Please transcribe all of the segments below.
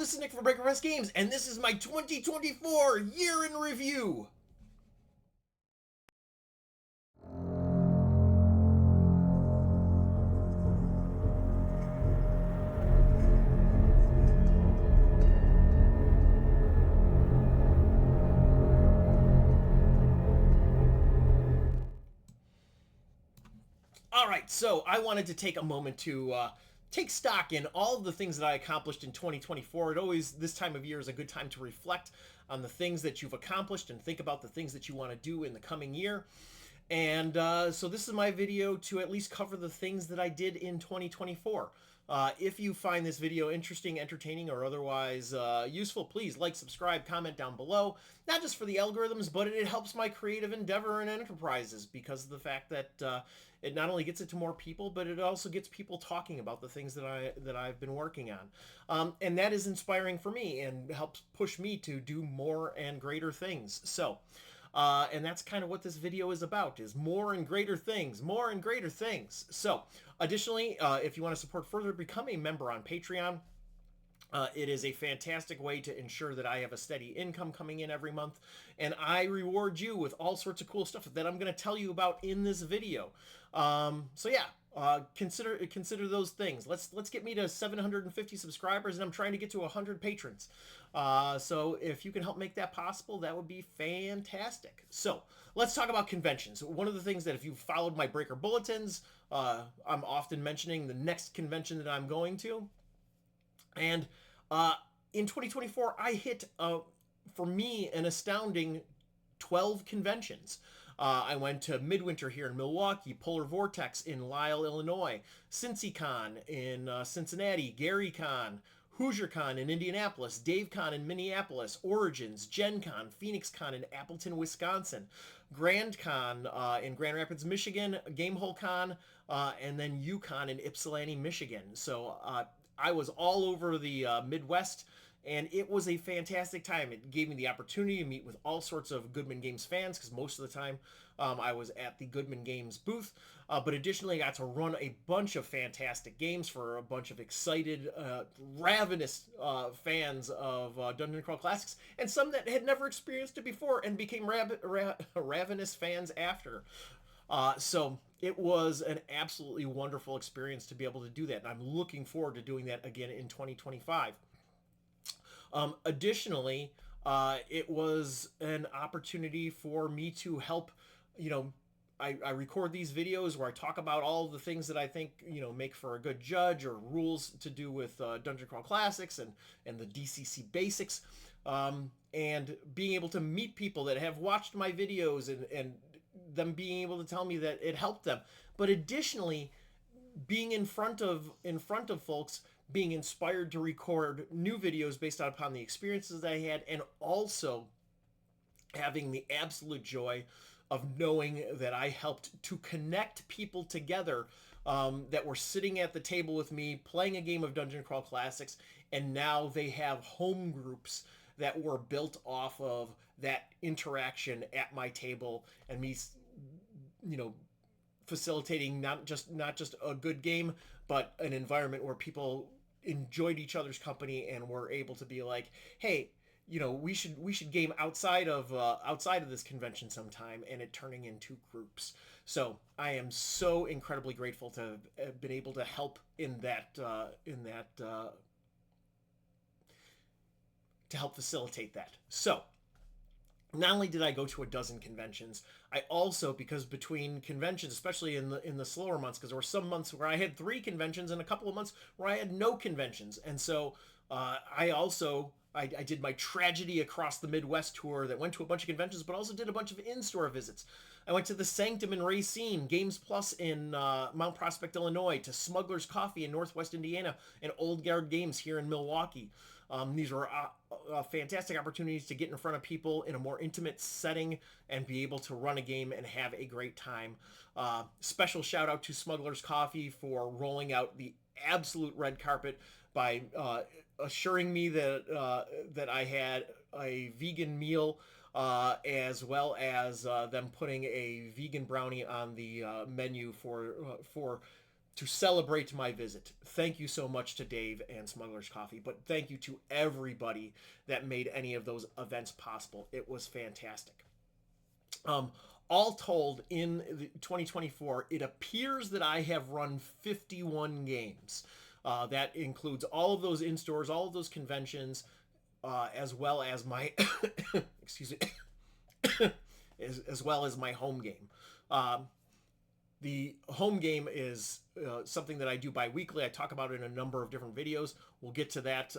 this is Nick from Breaker Press Games, and this is my 2024 year in review. All right, so I wanted to take a moment to take stock in all of the things that I accomplished in 2024. It always, this time of year, is a good time to reflect on the things that you've accomplished and think about the things that you want to do in the coming year. And so this is my video to at least cover the things that I did in 2024. If you find this video interesting, entertaining, or otherwise useful, please like, subscribe, comment down below. Not just for the algorithms, but it helps my creative endeavor and enterprises because of the fact that it not only gets it to more people, but it also gets people talking about the things that I've been working on, and that is inspiring for me and helps push me to do more and greater things. So. And that's kind of what this video is about, is more and greater things, more and greater things. So, additionally, if you want to support further, become a member on Patreon. It is a fantastic way to ensure that I have a steady income coming in every month, and I reward you with all sorts of cool stuff that I'm going to tell you about in this video. So yeah, consider those things. Let's get me to 750 subscribers, and I'm trying to get to 100 patrons. So if you can help make that possible, that would be fantastic. So let's talk about conventions. One of the things that, if you've followed my Breaker Bulletins, I'm often mentioning the next convention that I'm going to. And in 2024, I hit, for me, an astounding 12 conventions. I went to Midwinter here in Milwaukee, Polar Vortex in Lisle, Illinois, CincyCon in Cincinnati, GaryCon, HoosierCon in Indianapolis, DaveCon in Minneapolis, Origins, GenCon, PhoenixCon in Appleton, Wisconsin, GrandCon in Grand Rapids, Michigan, GameholeCon, and then UConn in Ypsilanti, Michigan. So I was all over the Midwest, and it was a fantastic time. It gave me the opportunity to meet with all sorts of Goodman Games fans, because most of the time I was at the Goodman Games booth. But additionally, I got to run a bunch of fantastic games for a bunch of excited, ravenous fans of Dungeon Crawl Classics, and some that had never experienced it before and became ravenous fans after. So it was an absolutely wonderful experience to be able to do that, and I'm looking forward to doing that again in 2025. Additionally, it was an opportunity for me to help, I record these videos where I talk about all of the things that I think, make for a good judge, or rules to do with Dungeon Crawl Classics and the DCC basics, and being able to meet people that have watched my videos and them being able to tell me that it helped them. But additionally, being in front of folks, being inspired to record new videos based upon the experiences that I had, and also having the absolute joy of knowing that I helped to connect people together that were sitting at the table with me playing a game of Dungeon Crawl Classics, and now they have home groups that were built off of that interaction at my table, and me, facilitating not just a good game, but an environment where people enjoyed each other's company and were able to be like, hey, we should game outside of this convention sometime, and it turning into groups. So I am so incredibly grateful to have been able to help in that to help facilitate that. So not only did I go to a dozen conventions, I also, because between conventions, especially in the slower months, because there were some months where I had 3 conventions and a couple of months where I had no conventions, and so I did my Tragedy Across the Midwest tour that went to a bunch of conventions, but also did a bunch of in-store visits. I went to the Sanctum in Racine, Games Plus in Mount Prospect, Illinois, to Smuggler's Coffee in Northwest Indiana, and Old Guard Games here in Milwaukee. These were fantastic opportunities to get in front of people in a more intimate setting and be able to run a game and have a great time. Special shout out to Smuggler's Coffee for rolling out the absolute red carpet by assuring me that I had a vegan meal, as well as them putting a vegan brownie on the menu for to celebrate my visit. Thank you so much to Dave and Smuggler's Coffee, but thank you to everybody that made any of those events possible. It was fantastic. Um, all told, in 2024, it appears that I have run 51 games. That includes all of those in stores, all of those conventions, as well as my excuse me, as well as my home game. The home game is something that I do bi-weekly. I talk about it in a number of different videos. We'll get to that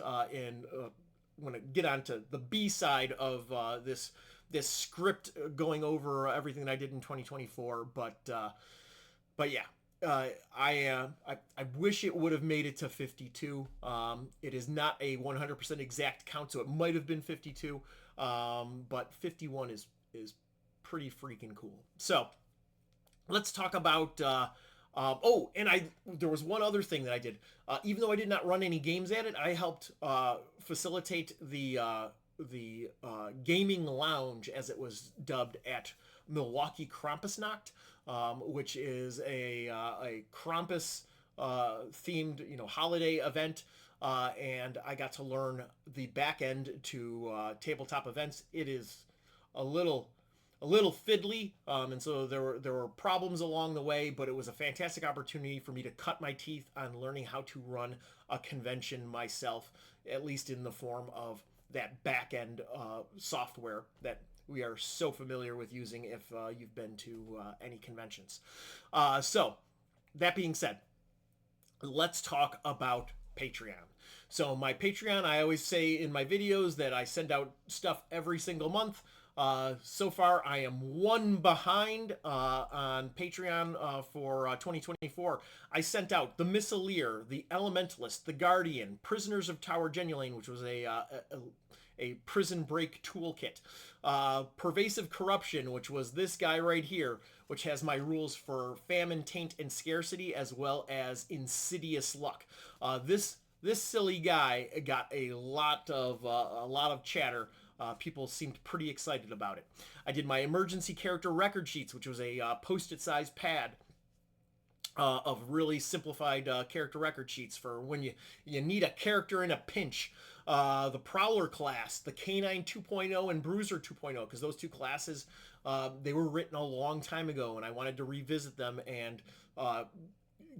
when I get onto the B side of this script, going over everything that I did in 2024. But yeah, I wish it would have made it to 52. It is not a 100% exact count, so it might have been 52. But 51 is pretty freaking cool. So let's talk about. Oh, and there was one other thing that I did. Even though I did not run any games at it, I helped facilitate the gaming lounge, as it was dubbed, at Milwaukee Krampusnacht, which is a Krampus themed, holiday event. And I got to learn the back end to tabletop events. It is a little fiddly, and so there were problems along the way, but it was a fantastic opportunity for me to cut my teeth on learning how to run a convention myself, at least in the form of that back end software that we are so familiar with using if you've been to any conventions. So that being said, let's talk about Patreon. So my Patreon, I always say in my videos that I send out stuff every single month. So far, I am one behind on Patreon for 2024. I sent out The Missileer, The Elementalist, The Guardian, Prisoners of Tower Genulain, which was a prison break toolkit. Pervasive Corruption, which was this guy right here, which has my rules for Famine, Taint, and Scarcity, as well as Insidious Luck. This silly guy got a lot of chatter. People seemed pretty excited about it. I did my emergency character record sheets, which was a post-it size pad of really simplified character record sheets for when you need a character in a pinch. The Prowler class, the Canine 2.0 and Bruiser 2.0, because those two classes, they were written a long time ago, and I wanted to revisit them and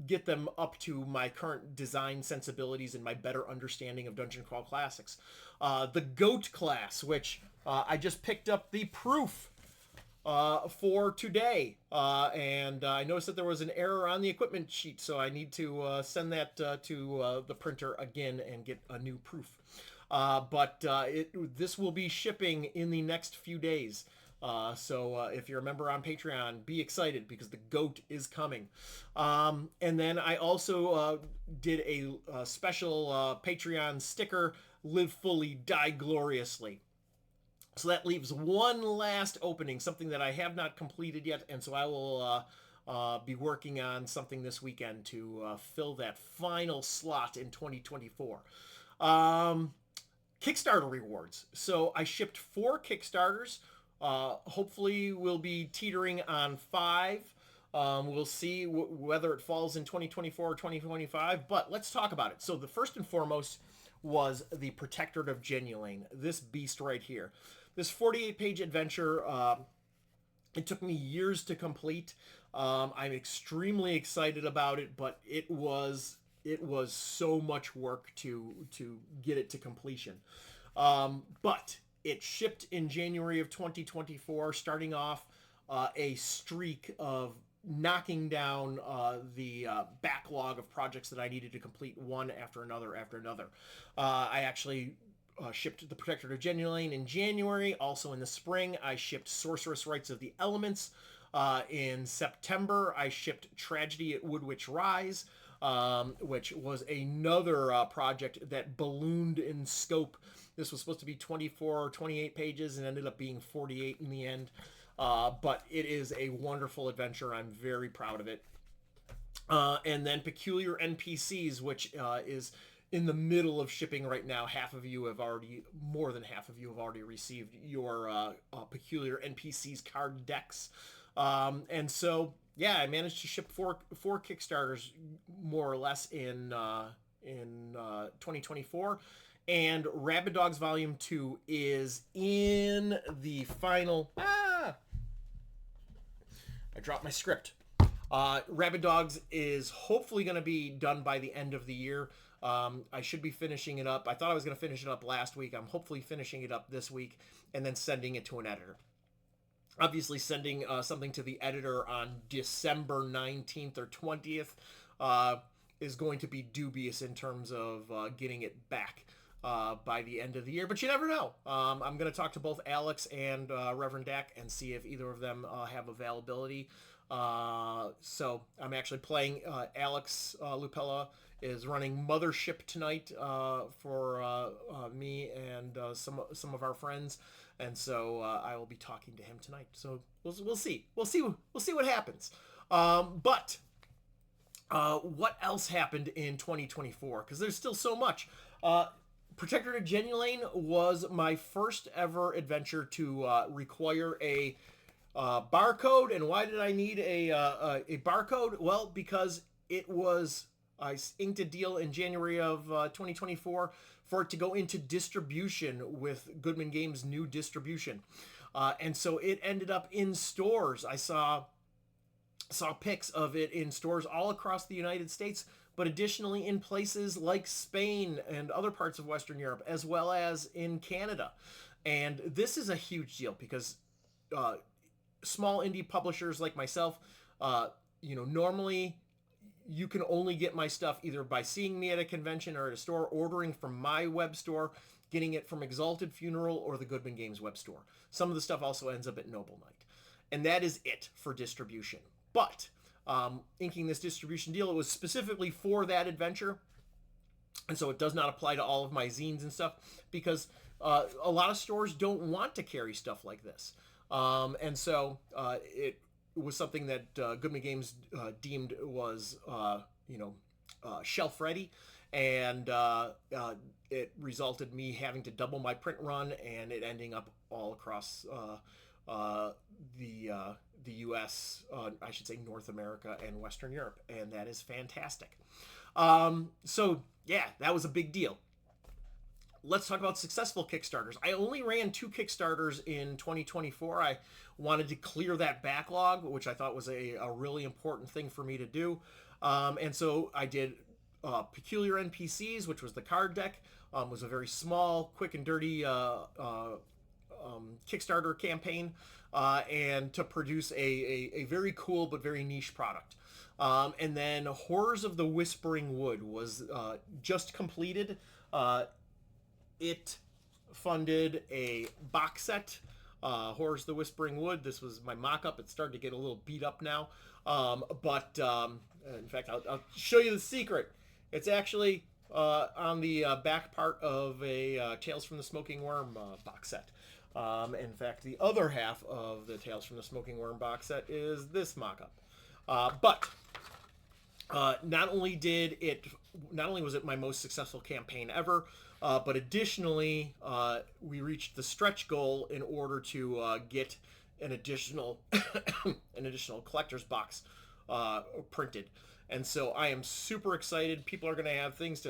get them up to my current design sensibilities and my better understanding of Dungeon Crawl Classics. The Goat class, which I just picked up the proof for today, and I noticed that there was an error on the equipment sheet, so I need to send that to the printer again and get a new proof. But this will be shipping in the next few days. So if you're a member on Patreon, be excited because the goat is coming. And then I also did a special Patreon sticker, Live Fully, Die Gloriously. So that leaves one last opening, something that I have not completed yet, and so I will be working on something this weekend to fill that final slot in 2024. Kickstarter rewards. So I shipped 4 Kickstarters. Hopefully we'll be teetering on 5. We'll see whether it falls in 2024 or 2025, but let's talk about it. So the first and foremost was the Protectorate of Genulain, this beast right here. This 48-page adventure, it took me years to complete. I'm extremely excited about it, but it was so much work to get it to completion. But it shipped in January of 2024, starting off a streak of knocking down the backlog of projects that I needed to complete one after another after another. I actually shipped the Protectorate of Genulain in January. Also in the spring, I shipped Sorceress Rites of the Elements. In September, I shipped Tragedy at Woodwitch Rise, which was another project that ballooned in scope. This was supposed to be 24 or 28 pages and ended up being 48 in the end. But it is a wonderful adventure. I'm very proud of it. And then Peculiar NPCs, which is in the middle of shipping right now. More than half of you have already received your Peculiar NPCs card decks. And so yeah, I managed to ship four Kickstarters more or less in 2024, and Rabid Dogs Volume 2 is in the final. I dropped my script. Rabid Dogs is hopefully going to be done by the end of the year. I should be finishing it up. I thought I was going to finish it up last week. I'm hopefully finishing it up this week and then sending it to an editor. Obviously, sending something to the editor on December 19th or 20th is going to be dubious in terms of getting it back by the end of the year. But you never know. I'm going to talk to both Alex and Reverend Dak and see if either of them have availability. So I'm actually playing Alex Lupella is running Mothership tonight for me and some of our friends, and so I will be talking to him tonight. So we'll see what happens. But what else happened in 2024? Because there's still so much. Protector to Genulane was my first ever adventure to require a barcode. And why did I need a barcode? Well, because it was, I inked a deal in January of 2024 for it to go into distribution with Goodman Games' new distribution. And so it ended up in stores. I saw pics of it in stores all across the United States, but additionally in places like Spain and other parts of Western Europe, as well as in Canada. And this is a huge deal because small indie publishers like myself, normally you can only get my stuff either by seeing me at a convention or at a store, ordering from my web store, getting it from Exalted Funeral or the Goodman Games web store. Some of the stuff also ends up at Noble Knight. And that is it for distribution. But inking this distribution deal, it was specifically for that adventure. And so it does not apply to all of my zines and stuff because a lot of stores don't want to carry stuff like this. And so it was something that Goodman Games deemed was, shelf ready. And it resulted me having to double my print run and it ending up all across the U.S., I should say North America and Western Europe, and that is fantastic. So yeah, that was a big deal. Let's talk about successful Kickstarters. I only ran 2 Kickstarters in 2024. I wanted to clear that backlog, which I thought was a really important thing for me to do. And so I did Peculiar NPCs, which was the card deck. Was a very small, quick and dirty Kickstarter campaign, and to produce a very cool but very niche product. And then Horrors of the Whispering Wood was just completed. It funded a box set, Horrors of the Whispering Wood. This was my mock-up. It's starting to get a little beat up now. But in fact, I'll show you the secret. It's actually on the back part of a Tales from the Smoking Worm box set. In fact, the other half of the Tales from the Smoking Worm box set is this mock-up. But not only was it my most successful campaign ever, but additionally, we reached the stretch goal in order to get an additional collector's box printed. And so I am super excited. People are going to have things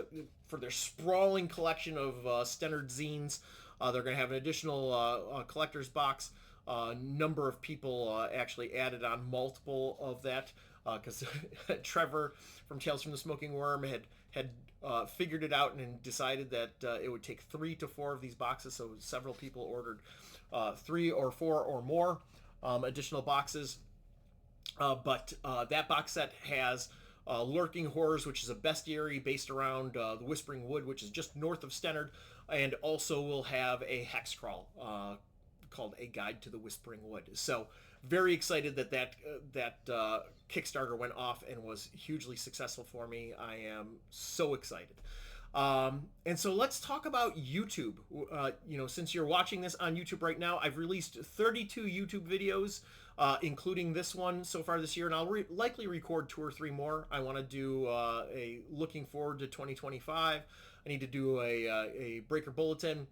for their sprawling collection of Stennard zines. They're going to have an additional collector's box. Number of people actually added on multiple of that because Trevor from Tales from the Smoking Worm had figured it out and decided that it would take 3 to 4 of these boxes. So several people ordered 3 or 4 or more additional boxes. But that box set has Lurking Horrors, which is a bestiary based around the Whispering Wood, which is just north of Stennard, and also will have a hex crawl called A Guide to the Whispering Wood. So very excited that Kickstarter went off and was hugely successful for me. I am so excited. And so let's talk about YouTube. Since you're watching this on YouTube right now, I've released 32 YouTube videos, including this one so far this year, and I'll likely record 2 or 3 more. I want to do a looking forward to 2025. I need to do a Breaker Bulletin.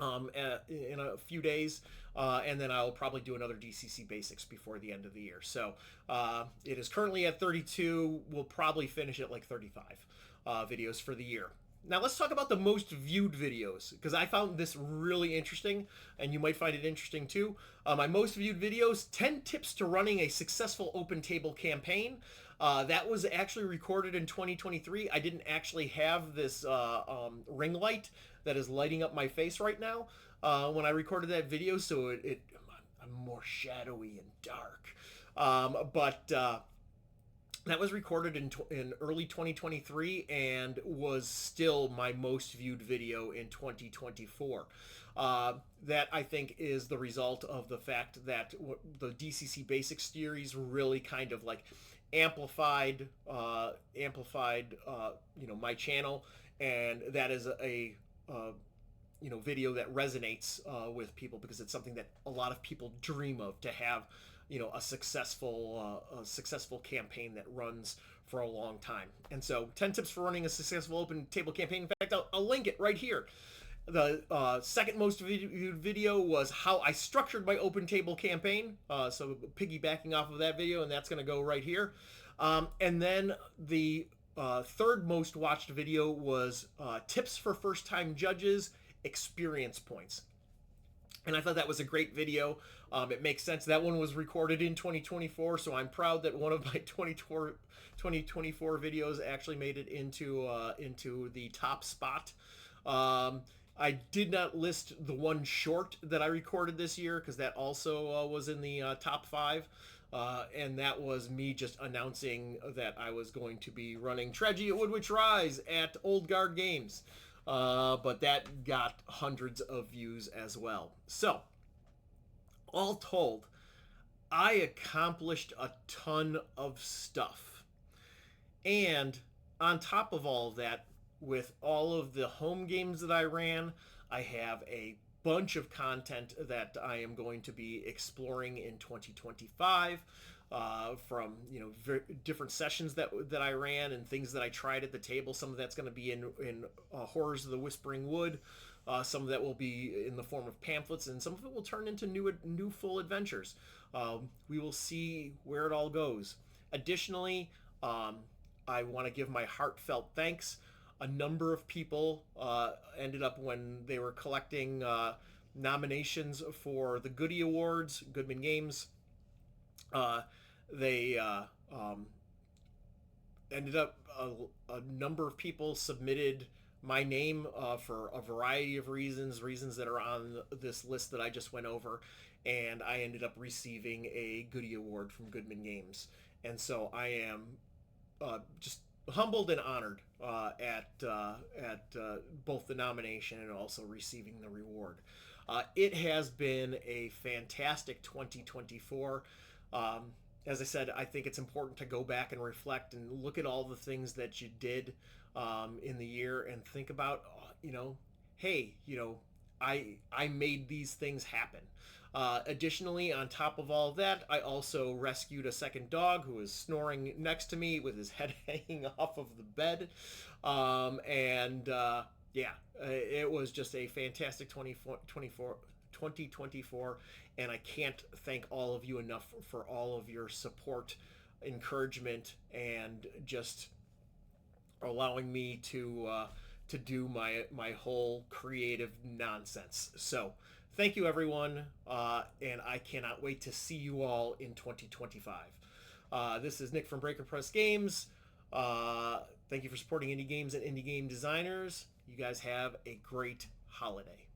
in a few days, and then I'll probably do another DCC Basics before the end of the year. So it is currently at 32. We'll probably finish at like 35 videos for the year. Now let's talk about the most viewed videos, because I found this really interesting, and you might find it interesting too. My most viewed videos: 10 tips to running a successful open table campaign. That was actually recorded in 2023. I didn't actually have this ring light that is lighting up my face right now when I recorded that video, so I'm more shadowy and dark. But that was recorded in early 2023 and was still my most viewed video in 2024. That I think is the result of the fact that the DCC Basics series really kind of like amplified my channel, and that is a video that resonates with people, because it's something that a lot of people dream of, to have a successful campaign that runs for a long time. And so 10 tips for running a successful open table campaign. In fact, I'll link it right here. The second most viewed video was how I structured my open table campaign. So piggybacking off of that video, and that's going to go right here. And then the third most watched video was tips for first-time judges, experience points. And I thought that was a great video. It makes sense. That one was recorded in 2024, so I'm proud that one of my 2024 videos actually made it into the top spot. I did not list the one short that I recorded this year, because that also was in the top 5. And that was me just announcing that I was going to be running Tragedy at Woodwitch Rise at Old Guard Games. But that got hundreds of views as well. So, all told, I accomplished a ton of stuff. And on top of all of that, with all of the home games that I ran, I have a bunch of content that I am going to be exploring in 2025. From different sessions that I ran and things that I tried at the table. Some of that's going to be in Horrors of the Whispering Wood. Some of that will be in the form of pamphlets, and some of it will turn into new full adventures. We will see where it all goes. Additionally, I want to give my heartfelt thanks. A number of people ended up, when they were collecting nominations for the Goody Awards, Goodman Games, they ended up a number of people submitted my name for a variety of reasons that are on this list that I just went over, and I ended up receiving a Goody Award from Goodman Games. And so I am just humbled and honored at both the nomination and also receiving the reward. It has been a fantastic 2024. As I said, I think it's important to go back and reflect and look at all the things that you did in the year, and think about, hey, I made these things happen. Additionally, on top of all of that, I also rescued a second dog who was snoring next to me with his head hanging off of the bed. It was just a fantastic 2024, and I can't thank all of you enough for all of your support, encouragement, and just allowing me to do my whole creative nonsense. So thank you, everyone, and I cannot wait to see you all in 2025. This is Nick from Breaker Press Games. Thank you for supporting indie games and indie game designers. You guys have a great holiday.